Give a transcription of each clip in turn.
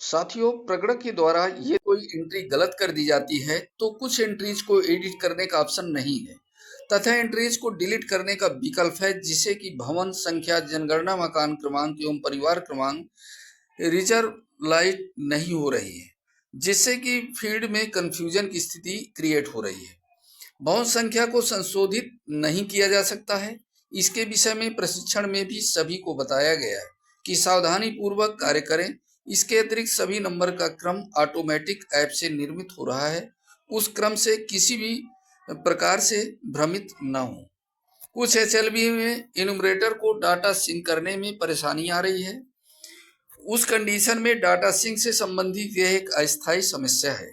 साथियों, प्रगणक के द्वारा ये कोई एंट्री गलत कर दी जाती है तो कुछ एंट्रीज को एडिट करने का ऑप्शन नहीं है तथा एंट्रीज को डिलीट करने का विकल्प है, जिसे कि भवन संख्या, जनगणना, मकान क्रमांक एवं परिवार क्रमांक रिजर्व लाइट नहीं हो रही है, जिससे कि फील्ड में कंफ्यूजन की स्थिति क्रिएट हो रही है। भवन संख्या को संशोधित नहीं किया जा सकता है। इसके विषय में प्रशिक्षण में भी सभी को बताया गया है कि सावधानी पूर्वक कार्य करें। इसके अतिरिक्त सभी नंबर का क्रम ऑटोमेटिक ऐप से निर्मित हो रहा है, उस क्रम से किसी भी प्रकार से भ्रमित न हो। कुछ एचएलबी में इनुमरेटर को डाटा सिंक करने में परेशानी आ रही है। उस कंडीशन में डाटा सिंक से संबंधित यह एक अस्थायी समस्या है।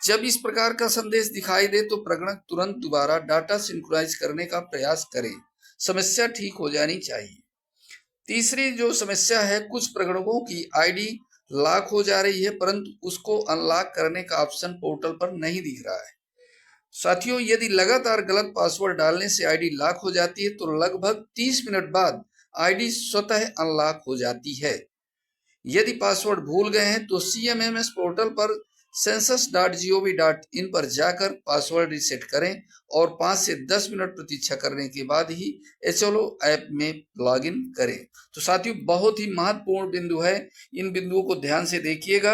जब इस प्रकार का संदेश दिखाई दे तो प्रगणक तुरंत दोबारा डाटा सिंक्रोनाइज करने का प्रयास करें। समस्या ठीक हो जानी चाहिए। तीसरी जो समस्या है, कुछ प्रगणकों की आईडी लॉक हो जा रही है परंतु उसको अनलॉक करने का ऑप्शन पोर्टल पर नहीं दिख रहा है। साथियों, यदि लगातार गलत पासवर्ड डालने से आईडी लॉक हो जाती है तो लगभग 30 मिनट बाद आईडी स्वतः अनलॉक हो जाती है। यदि पासवर्ड भूल गए हैं तो CMMS पोर्टल पर census.gov.in पर जाकर पासवर्ड रिसेट करें और 5 से 10 मिनट प्रतीक्षा करने के बाद ही HLO ऐप में लॉगिन करें। तो साथियों, बहुत ही महत्वपूर्ण बिंदु है, इन बिंदुओं को ध्यान से देखिएगा।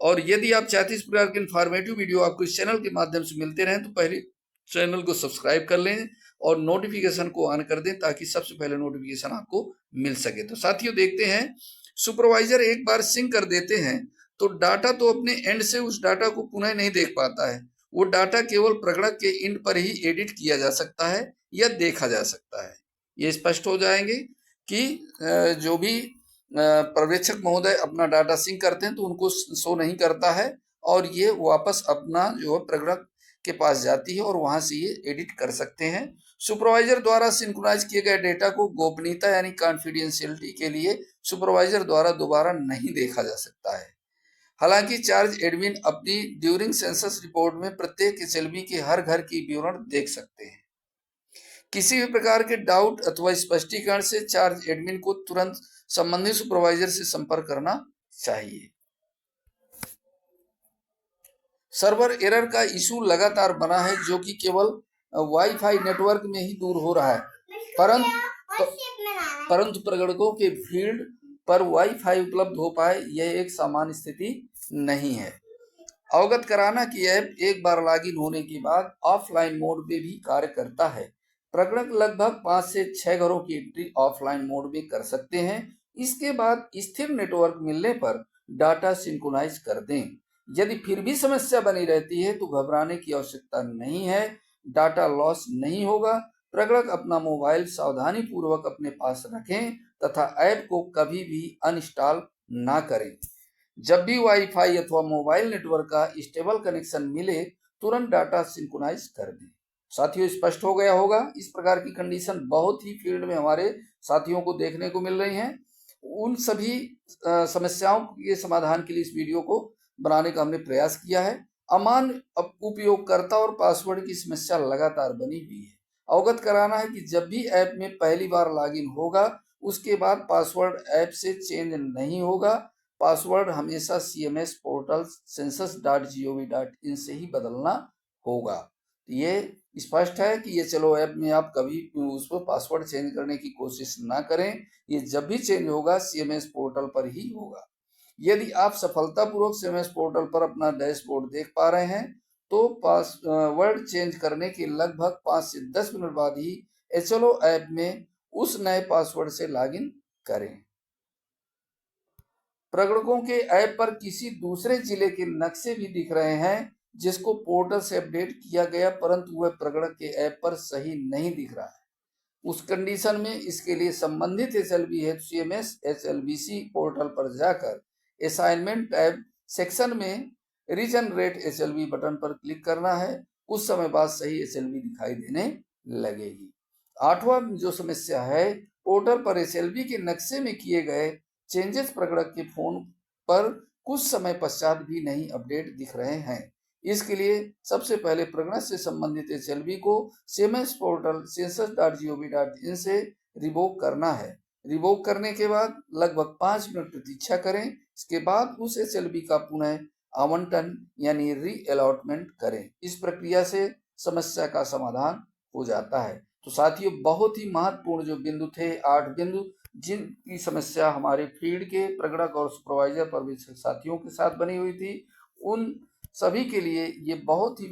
और यदि आप चाहते हैं इस प्रकार के इन्फॉर्मेटिव वीडियो आपको इस चैनल के माध्यम से मिलते रहें तो पहले चैनल को सब्सक्राइब कर लें और नोटिफिकेशन को ऑन कर दें ताकि सबसे पहले नोटिफिकेशन आपको मिल सके। तो साथियों, देखते हैं, सुपरवाइजर एक बार सिंक कर देते हैं तो डाटा तो अपने एंड से उस डाटा को पुनः नहीं देख पाता है। वो डाटा केवल प्रगणक के एंड पर ही एडिट किया जा सकता है या देखा जा सकता है। ये स्पष्ट हो जाएंगे कि जो भी पर्यवेक्षक महोदय अपना डाटा सिंक करते हैं तो उनको शो नहीं करता है और ये वापस अपना जो है प्रगणक के पास जाती है और वहां से ये एडिट कर सकते हैं। सुपरवाइजर द्वारा सिंक्रोनाइज किए गए डेटा को गोपनीयता यानी कॉन्फिडेंशियलिटी के लिए सुपरवाइजर द्वारा दोबारा नहीं देखा जा सकता है। हालांकि चार्ज एडमिन अपनी ड्यूरिंग सेंसस रिपोर्ट में प्रत्येक एचएलबी के हर घर की विवरण देख सकते हैं। किसी भी प्रकार के डाउट अथवा स्पष्टीकरण से चार्ज एडमिन को तुरंत संबंधित सुपरवाइजर से संपर्क करना चाहिए। सर्वर एरर का इशू लगातार बना है जो कि केवल वाईफाई नेटवर्क में ही दूर हो रहा है, परंतु प्रगणकों के फील्ड पर वाईफाई उपलब्ध हो पाए यह एक सामान्य स्थिति नहीं है। अवगत कराना कि ऐप एक बार लॉगिन होने के बाद ऑफलाइन मोड में भी कार्य करता है। प्रगणक लगभग 5 से 6 घरों की एंट्री ऑफलाइन मोड में कर सकते हैं। इसके बाद स्थिर नेटवर्क मिलने पर डाटा सिंक्रोनाइज कर दें। यदि फिर भी समस्या बनी रहती है तो घबराने की आवश्यकता नहीं है, डाटा लॉस नहीं होगा। प्रगणक अपना मोबाइल सावधानी पूर्वक अपने पास रखें तथा ऐप को कभी भी अनइंस्टॉल ना करें। जब भी वाईफाई अथवा मोबाइल नेटवर्क का स्टेबल कनेक्शन मिले तुरंत डाटा सिंक्रोनाइज कर दें। साथियों, स्पष्ट हो गया होगा। इस प्रकार की कंडीशन बहुत ही फील्ड में हमारे साथियों को देखने को मिल रही हैं। उन सभी समस्याओं के समाधान के लिए इस वीडियो को बनाने का हमने प्रयास किया है। अमान्य उपयोगकर्ता और पासवर्ड की समस्या लगातार बनी हुई है। अवगत कराना है कि जब भी ऐप में पहली बार लॉगिन होगा उसके बाद पासवर्ड ऐप से चेंज नहीं होगा। पासवर्ड हमेशा CMS पोर्टल census.gov.in से ही बदलना होगा। ये स्पष्ट है कि ये चलो ऐप में आप कभी उस पर पासवर्ड चेंज करने की कोशिश ना करें। ये जब भी चेंज होगा CMS पोर्टल पर ही होगा। यदि आप सफलतापूर्वक CMS पोर्टल पर अपना डैशबोर्ड देख पा रहे हैं तो पासवर्ड चेंज करने के लगभग 5 से 10 मिनट बाद ही HLO ऐप में उस नए पासवर्ड से लॉगिन करें। प्रगणकों के ऐप पर किसी दूसरे जिले के नक्शे भी दिख रहे हैं जिसको पोर्टल से अपडेट किया गया परंतु वह प्रगणक के ऐप पर सही नहीं दिख रहा है। उस कंडीशन में इसके लिए संबंधित HLB CMS HLBC पोर्टल पर जाकर असाइनमेंट टैब सेक्शन में रीजनरेट HLB बटन पर क्लिक करना है। कुछ समय बाद सही HLB दिखाई देने लगेगी। 8वां जो समस्या है, पोर्टल पर HLB के नक्शे में किए गए चेंजेस प्रगणक के फोन पर कुछ समय पश्चात भी नहीं अपडेट दिख रहे हैं। इसके लिए सबसे पहले प्रगणक से संबंधित HLB को CMS पोर्टल census.gov.in से रिवोक करना है। रिवोक करने के बाद लगभग 5 मिनट प्रतीक्षा करें। इसके बाद उस एचएलबी का पुनः आवंटन यानी री अलॉटमेंट करें। इस प्रक्रिया से समस्या का समाधान हो जाता है। तो साथियों, बहुत ही महत्वपूर्ण जो बिंदु थे, 8 बिंदु, जिनकी समस्या हमारे फील्ड के प्रगणक और सुपरवाइजर पर्यवेक्षक साथियों के साथ बनी हुई थी, उन सभी के लिए ये बहुत ही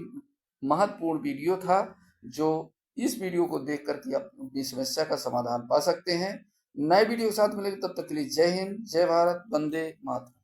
महत्वपूर्ण वीडियो था, जो इस वीडियो को देख करके आप अपनी समस्या का समाधान पा सकते हैं। नए वीडियो के साथ मिलेंगे, तब तक के लिए जय हिंद, जय भारत, वंदे मातरम।